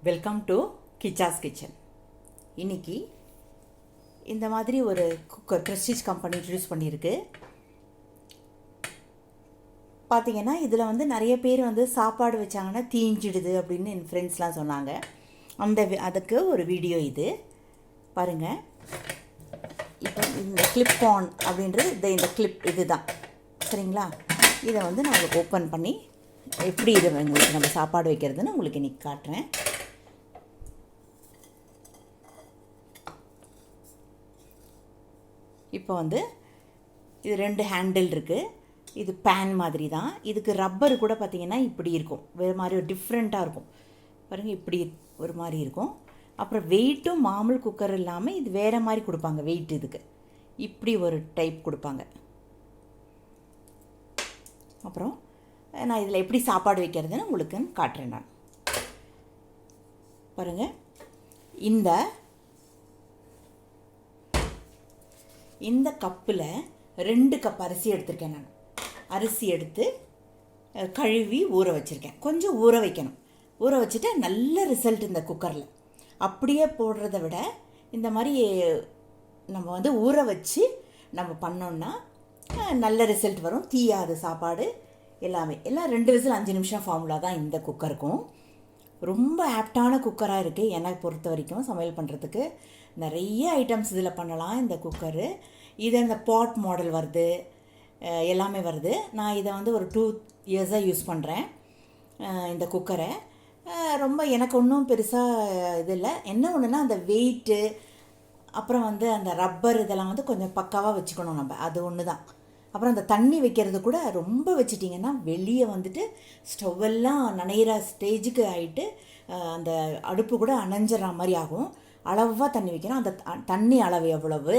Welcome to கிச்சாஸ் kitchen. இன்றைக்கி இந்த மாதிரி ஒரு குக்கர் ப்ரெஸ்டீஜ் கம்பெனி இன்ட்ரடியூஸ் பண்ணியிருக்கு. பார்த்திங்கன்னா இதில் வந்து நிறைய பேர் வந்து சாப்பாடு வச்சாங்கன்னா தீஞ்சிடுது அப்படின்னு என் ஃப்ரெண்ட்ஸ்லாம் சொன்னாங்க. அதுக்கு ஒரு வீடியோ இது பாருங்கள். இப்போ இந்த கிளிப் ஆன் அப்படின்றது இந்த கிளிப் இது தான், சரிங்களா? இதை வந்து நான் உங்களுக்கு ஓப்பன் பண்ணி எப்படி இது உங்களுக்கு நம்ம சாப்பாடு வைக்கிறதுன்னு உங்களுக்கு இன்றைக்கி காட்டுறேன். இப்போ வந்து இது 2 ஹேண்டில் இருக்குது. இது பேன் மாதிரி தான். இதுக்கு ரப்பர் கூட பார்த்திங்கன்னா இப்படி இருக்கும், வேறு மாதிரி ஒரு டிஃப்ரெண்ட்டாக இருக்கும் பாருங்கள். இப்படி ஒரு மாதிரி இருக்கும். அப்புறம் வெயிட்டும் மாமூல் குக்கர் இல்லாமல் இது வேறு மாதிரி கொடுப்பாங்க. வெயிட் இதுக்கு இப்படி ஒரு டைப் கொடுப்பாங்க. அப்புறம் நான் இதில் எப்படி சாப்பாடு வைக்கிறதுன்னு உங்களுக்கு காட்டுறேன். நான் பாருங்கள், இந்த கப்பில் 2 கப் அரிசி எடுத்திருக்கேன். நான் அரிசி எடுத்து கழுவி ஊற வச்சுருக்கேன். கொஞ்சம் ஊற வைக்கணும். ஊற வச்சுட்டு நல்ல ரிசல்ட் இந்த குக்கரில். அப்படியே போடுறத விட இந்த மாதிரி நம்ம வந்து ஊற வச்சு நம்ம பண்ணோன்னா நல்ல ரிசல்ட் வரும். தீயாது சாப்பாடு எல்லாம் 2 விசில் 5 நிமிஷம் ஃபார்முலா தான் இந்த குக்கருக்கும். ரொம்ப ஆப்டான குக்கராக இருக்குது என்னை பொறுத்த வரைக்கும். சமையல் பண்ணுறதுக்கு நிறைய ஐட்டம்ஸ் இதில் பண்ணலாம் இந்த குக்கரு. இது இந்த பாட் மாடல் வருது, எல்லாமே வருது. நான் இதை வந்து ஒரு 2 இயர்ஸாக யூஸ் பண்ணுறேன் இந்த குக்கரை. ரொம்ப எனக்கு ஒன்றும் பெருசாக இது இல்லை. என்ன ஒன்றுனா அந்த வெயிட்டு, அப்புறம் வந்து அந்த ரப்பர் இதெல்லாம் வந்து கொஞ்சம் பக்காவாக வச்சுக்கணும் நம்ம, அது ஒன்று தான். அப்புறம் அந்த தண்ணி வைக்கிறது கூட ரொம்ப வச்சிட்டிங்கன்னா வெளியே வந்துட்டு ஸ்டவ்வெல்லாம் நனைகிற ஸ்டேஜுக்கு ஆகிட்டு அந்த அடுப்பு கூட அணைஞ்சிட்ற மாதிரி ஆகும். அளவாக தண்ணி வைக்கணும். அந்த தண்ணி அளவு எவ்வளவு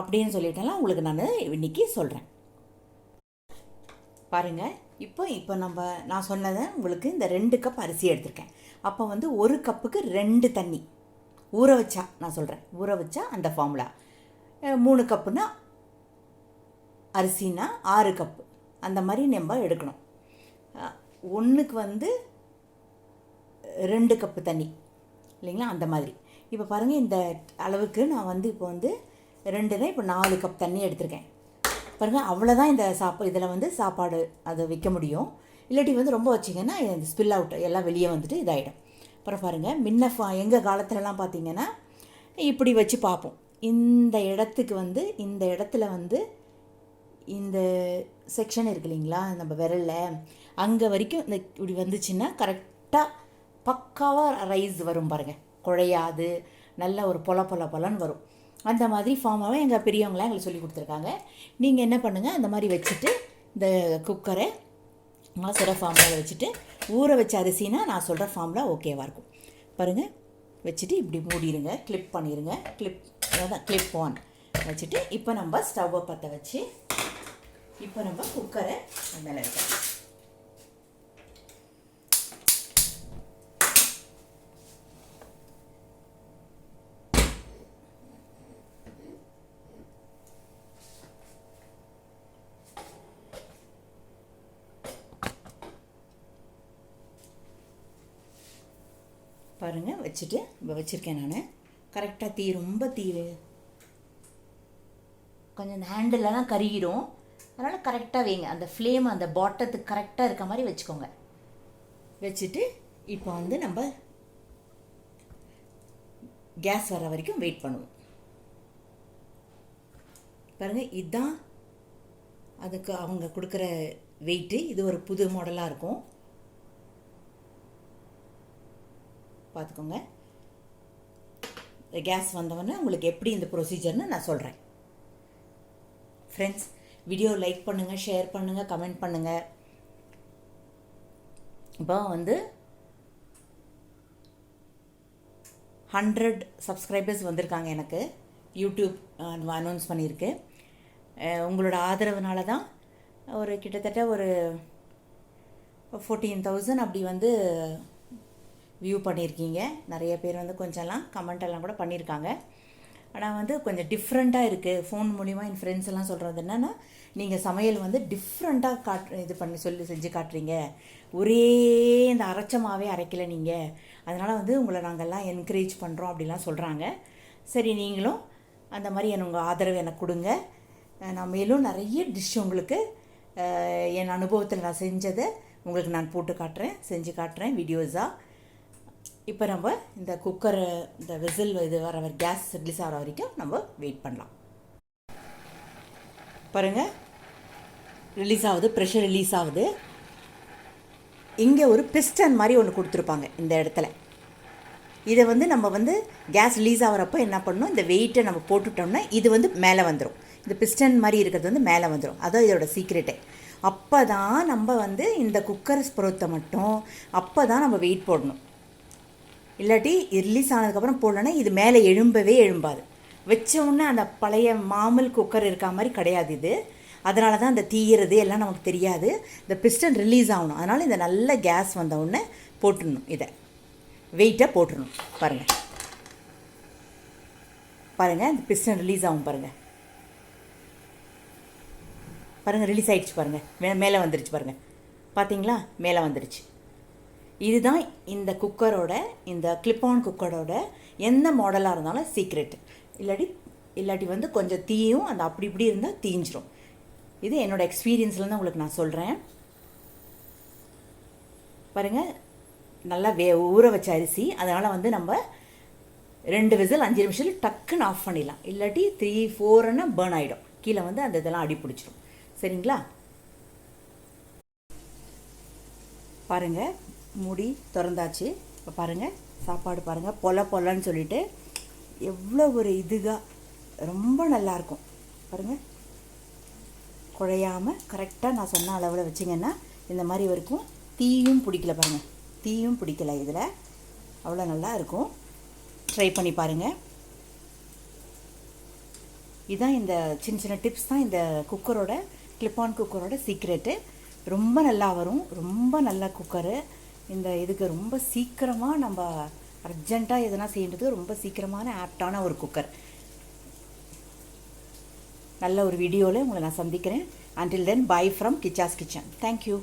அப்படின்னு சொல்லிட்டேன்னா உங்களுக்கு நான் இன்றைக்கி சொல்கிறேன். பாருங்கள், இப்போ நான் சொன்னதை உங்களுக்கு இந்த 2 கப் அரிசி எடுத்திருக்கேன். அப்போ வந்து 1 கப்புக்கு 2 தண்ணி ஊற வச்சா, நான் சொல்கிறேன் ஊற வச்சா அந்த ஃபார்முலா. 3 கப்புனா அரிசினா 6 கப்பு, அந்த மாதிரி நம்ம எடுக்கணும். ஒன்றுக்கு வந்து 2 கப்பு தண்ணி இல்லைங்களா, அந்த மாதிரி. இப்போ பாருங்கள், இந்த அளவுக்கு நான் வந்து இப்போ வந்து 2 இப்போ 4 கப் தண்ணி எடுத்திருக்கேன் பாருங்கள். அவ்வளோதான் இந்த இதில் வந்து சாப்பாடு அதை வைக்க முடியும். இல்லாட்டி வந்து ரொம்ப வச்சிங்கன்னா இந்த ஸ்பில் அவுட் எல்லாம் வெளியே வந்துட்டு இதாகிடும். அப்புறம் பாருங்கள், எங்கள் காலத்துலலாம் பார்த்திங்கன்னா இப்படி வச்சு பார்ப்போம். இந்த இடத்துக்கு வந்து இந்த இடத்துல வந்து இந்த செக்ஷன் இருக்கு இல்லைங்களா, நம்ம விரலில் அங்கே வரைக்கும் இந்த இப்படி வந்துச்சுன்னா கரெக்டாக பக்காவாக ரைஸ் வரும் பாருங்கள். குழையாது, நல்ல ஒரு பொலன்னு வரும். அந்த மாதிரி ஃபார்மாகவே எங்கள் பெரியவங்களாம் எங்களுக்கு சொல்லி கொடுத்துருக்காங்க. நீங்கள் என்ன பண்ணுங்கள், அந்த மாதிரி வச்சுட்டு இந்த குக்கரை நான் சொல்கிற ஃபார்முலாவில் வச்சுட்டு ஊற வச்ச அரிசினா நான் சொல்கிற ஃபார்முலா ஓகேவாக இருக்கும். பாருங்கள், வச்சுட்டு இப்படி மூடிடுங்க, கிளிப் பண்ணிடுங்க. கிளிப் ஆன் வச்சுட்டு இப்போ நம்ம ஸ்டவ்வை பற்ற வச்சு இப்போ நம்ம குக்கரை மேலே வைக்கலாம். பாருங்கள், வச்சுட்டு இப்போ வச்சுருக்கேன் நான். கரெக்டாக ரொம்ப கொஞ்சம் இந்த ஹேண்டிலெலாம் கருகிடும். அதனால் கரெக்டாக வைங்க. அந்த ஃப்ளேம் அந்த பாட்டத்துக்கு கரெக்டாக இருக்க மாதிரி வச்சுக்கோங்க. வச்சுட்டு இப்போ வந்து நம்ம கேஸ் வர வரைக்கும் வெயிட் பண்ணுவோம். பாருங்கள், இதுதான் அதுக்கு அவங்க கொடுக்குற வெயிட்டு. இது ஒரு புது மாடலாக இருக்கும், பார்த்துக்கோங்க. கேஸ் வந்தவொடனே உங்களுக்கு எப்படி இந்த ப்ரொசீஜர்னு நான் சொல்கிறேன். ஃப்ரெண்ட்ஸ், வீடியோ லைக் பண்ணுங்கள், ஷேர் பண்ணுங்கள், கமெண்ட் பண்ணுங்கள். இப்போ வந்து 100 சப்ஸ்கிரைபர்ஸ் வந்திருக்காங்க எனக்கு. யூடியூப் அனௌன்ஸ் பண்ணியிருக்கு. உங்களோட ஆதரவுனால தான் ஒரு கிட்டத்தட்ட ஒரு 14,000 அப்படி வந்து வியூ பண்ணியிருக்கீங்க. நிறைய பேர் வந்து கொஞ்சம்லாம் கமெண்ட் எல்லாம் கூட பண்ணியிருக்காங்க. ஆனால் வந்து கொஞ்சம் டிஃப்ரெண்ட்டாக இருக்குது. ஃபோன் மூலிமா என் ஃப்ரெண்ட்ஸ் எல்லாம் சொல்கிறது என்னென்னா, நீங்கள் சமையல் வந்து டிஃப்ரெண்ட்டாக இது பண்ணி செஞ்சு காட்டுறீங்க, ஒரே இந்த அரைச்சமாகவே அரைக்கல நீங்கள், அதனால் வந்து உங்களை நாங்கள்லாம் என்கரேஜ் பண்ணுறோம் அப்படிலாம் சொல்கிறாங்க. சரி, நீங்களும் அந்த மாதிரி உங்கள் ஆதரவு எனக்கு கொடுங்க. நான் மேலும் நிறைய டிஷ் உங்களுக்கு என் அனுபவத்தில் நான் செஞ்சதை உங்களுக்கு நான் போட்டு காட்டுறேன், செஞ்சு காட்டுறேன் வீடியோஸாக. இப்போ நம்ம இந்த குக்கரை இந்த விசில் இது கேஸ் ரிலீஸ் ஆகிற வரைக்கும் நம்ம வெயிட் பண்ணலாம். பாருங்கள், ரிலீஸ் ஆகுது, ப்ரெஷர் ரிலீஸ் ஆகுது. இங்கே ஒரு பிஸ்டன் மாதிரி ஒன்று கொடுத்துருப்பாங்க இந்த இடத்துல. இதை வந்து நம்ம வந்து கேஸ் ரிலீஸ் ஆகிறப்போ என்ன பண்ணணும், இந்த வெயிட்டை நம்ம போட்டுட்டோம்னா இது வந்து மேலே வந்துடும். இந்த பிஸ்டன் மாதிரி இருக்கிறது வந்து மேலே வந்துடும். அதான் இதோட சீக்ரெட்டே. அப்போ தான் நம்ம வந்து இந்த குக்கர் பொறுத்த மட்டும் அப்போ தான் நம்ம வெயிட் போடணும். இல்லாட்டி ரிலீஸ் ஆனதுக்கப்புறம் போடலன்னா இது மேலே எழும்பாது. வச்சோடனே அந்த பழைய மாமல் குக்கர் இருக்கா மாதிரி கிடையாது இது. அதனால தான் அந்த தீயிறது எல்லாம் நமக்கு தெரியாது. இந்த பிஸ்டன் ரிலீஸ் ஆகணும். அதனால் இந்த நல்ல கேஸ் வந்தவுடனே போட்டுடணும், இதை வெயிட்டை போட்டுடணும். பாருங்கள் பாருங்கள், இந்த பிஸ்டன் ரிலீஸ் ஆகும் பாருங்கள். பாருங்கள், ரிலீஸ் ஆகிடுச்சு பாருங்கள், மேலே வந்துடுச்சு பாருங்கள். பார்த்தீங்களா, மேலே வந்துடுச்சு. இதுதான் இந்த குக்கரோட, இந்த கிளிப்-ஆன் குக்கரோட எந்த மாடலாக இருந்தாலும் சீக்ரெட். இல்லாட்டி வந்து கொஞ்சம் தீயும், அந்த அப்படி இப்படி இருந்தால் தீஞ்சிரும். இது என்னோடய எக்ஸ்பீரியன்ஸில் தான் உங்களுக்கு நான் சொல்கிறேன். பாருங்கள், நல்லா ஊற வச்ச அரிசி. அதனால் வந்து நம்ம 2 விசில் 5 நிமிஷத்தில் டக்குன்னு ஆஃப் பண்ணிடலாம். இல்லாட்டி 3-4ன்னா பேர்ன் ஆகிடும், கீழே வந்து அந்த இதெல்லாம் அடி பிடிச்சிடும். சரிங்களா? பாருங்கள், மூடி திறந்தாச்சு. இப்போ பாருங்கள், சாப்பாடு பாருங்கள், பொலன்னு சொல்லிட்டு எவ்வளோ ஒரு இதுகாக ரொம்ப நல்லாயிருக்கும். பாருங்கள், குழையாமல் கரெக்டாக நான் சொன்ன அளவில் வச்சிங்கன்னா இந்த மாதிரி வரைக்கும். தீயும் பிடிக்கல பாருங்கள், தீயும் பிடிக்கல. இதில் அவ்வளோ நல்லா இருக்கும். ட்ரை பண்ணி பாருங்கள். இதுதான் இந்த சின்ன டிப்ஸ் தான் இந்த குக்கரோட, கிளிப்-ஆன் குக்கரோட சீக்ரெட்டு. ரொம்ப நல்லா வரும், ரொம்ப நல்ல குக்கரு. இந்த இதுக்கு ரொம்ப சீக்கிரமாக நம்ம அர்ஜெண்ட்டாக எதனா செய்யறது ரொம்ப சீக்கிரமான ஆப்டான ஒரு குக்கர். நல்ல ஒரு வீடியோவில் உங்களை நான் சந்திக்கிறேன். Until then, bye from Kicha's Kitchen. Thank you.